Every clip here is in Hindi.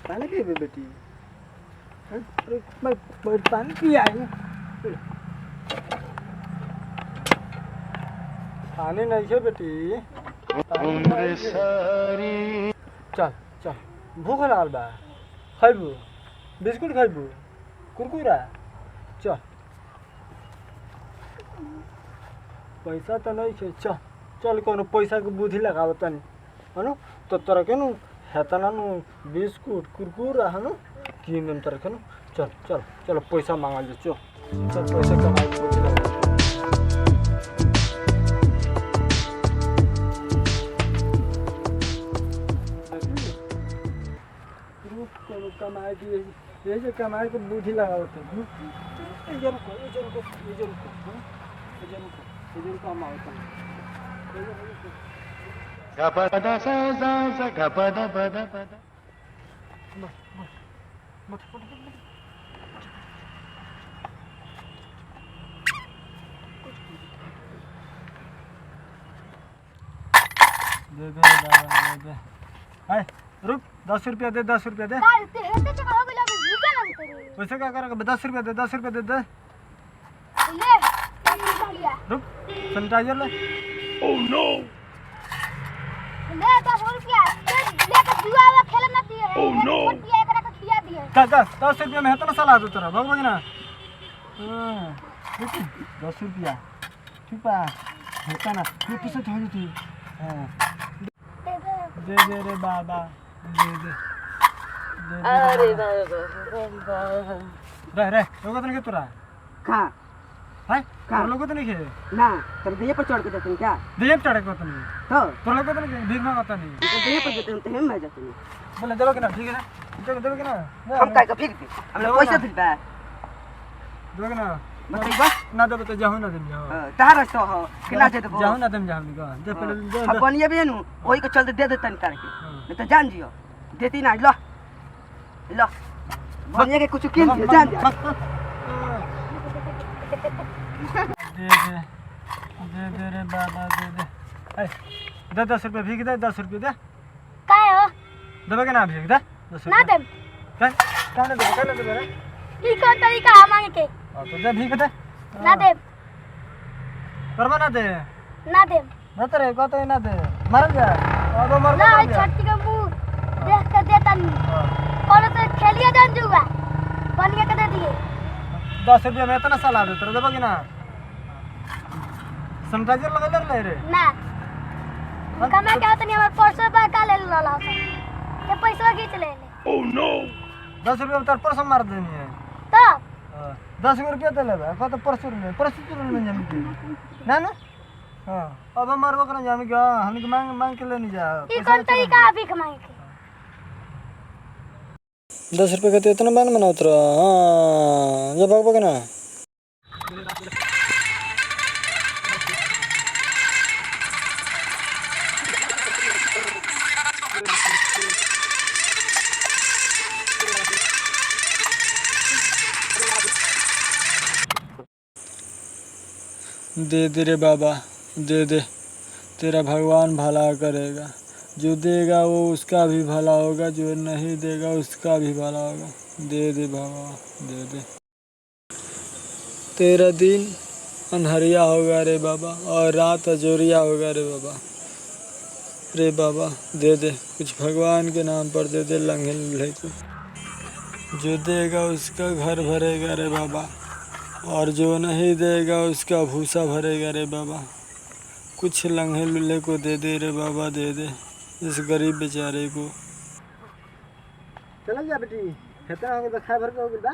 पानी पीबे बेटी? अरे मैं पानी पिया है। पानी नहीं है बेटी। चल चल भूख लागल बा, खाइबू बिस्कुट खाइबू कुरकुरा? चल पैसा तो नहीं है, चल चल कोनो पैसा के बुद्धि लगाव तनी हनु तो तोरा के नु हेतना नु बिस्कुट कुरकुरा हनु किन तोरा के नु। चल चल चल पैसा मांगल चल चल पैसा कमाई बुद्धि लगा। कमाई दिए ये जो कमाई को बुद्धि लगावत है। ये जरूर काम आवत दे दे बाबा दे। हाय रुक 10 रुपया दे, 10 रुपया दे। वैसे क्या करेगा? 10 रुपया दे, 10 रुपया दे दे। रुक सैनिटाइजर ले। ओह नो ले 10 रुपया लेके जुआ वाला खेले ना दिए। ओह नो रुपया एकरा के खिया दिए। 10 रुपया में हेतना साला दे तोरा भगवान ना। हां 10 रुपया ठीक बा हेतना ये पैसा तो है तू। हां दे दे रे बाबा दे दे। अरे बाबा रे लोगो तो नहीं तोरा का है का लोगो तो नहीं है ना तब दिए पर चढ़ के जाते हैं क्या? दिए पर चढ़ के जाते हैं तो लोगो तो नहीं भीख मांगता नहीं दिए पर जाते हैं तो हम जाते हैं। बोले देबो कि ना? ठीक है ना देबो कि ना? हम काहे का फिर हमने पैसा फिर बा देबो कि ना? मतलब बस ना देबो तो जाहू ना देम जाओ तार तो हो कि ना दे देबो जाहू ना देम जाहू दे पहले दे अब बनिए भी नु ओही के चलते दे देतन तार के नहीं तो जान जियो देती ना लो लो बनिए के कुछ किन जान दे दे रे बाबा दे दे। ए दे 10 रुपया भीख दे 10 रुपया दे। काय हो देबे के ना भीख दे 10 रुपया ना देम का ना दे रे ई कौन तरीका है मांगे के? तो दे भीख दे ना दे करबा ना दे ना तेरे को तो ना दे मर जा अब मर ना छट्टी का मुंह देख के देता नहीं और तो खेलिए जान जुआ बनिए के दे दिए 10 रुपया में इतना साला दे तेरे देबो कि ना? सैनिटाइजर लगा ले रे ना कमा के तनी हमर पर्स पे का ले ला के पैसा खींच ले। ओह नो 10 रुपया में तार पर्स मार देनी है तो 10 रुपया दे लेबे का तो पर्स में जमी ना ना। हां अब मारबो करन जामी का हम के मांग के लेनी जा ई कौन तरीका अभी कमाए के? 10 रुपया का तो इतना बान मना उतर। हां जब भागबो के ना दे दे रे बाबा दे दे तेरा भगवान भला करेगा। जो देगा वो उसका भी भला होगा, जो नहीं देगा उसका भी भला होगा। दे दे बाबा दे दे। तेरा दिन अंधरिया होगा रे बाबा और रात अजोरिया होगा रे बाबा। रे बाबा दे दे कुछ भगवान के नाम पर दे दे लंघे लूल्हे को। जो देगा उसका घर भरेगा रे बाबा और जो नहीं देगा उसका भूसा भरेगा रे बाबा। कुछ लंघे लुल्हे को दे दे रे बाबा दे दे इस गरीब बेचारे को। चल जा बेटी हेतना हो गए खाए भर के हो गए बा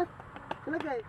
चल जाए।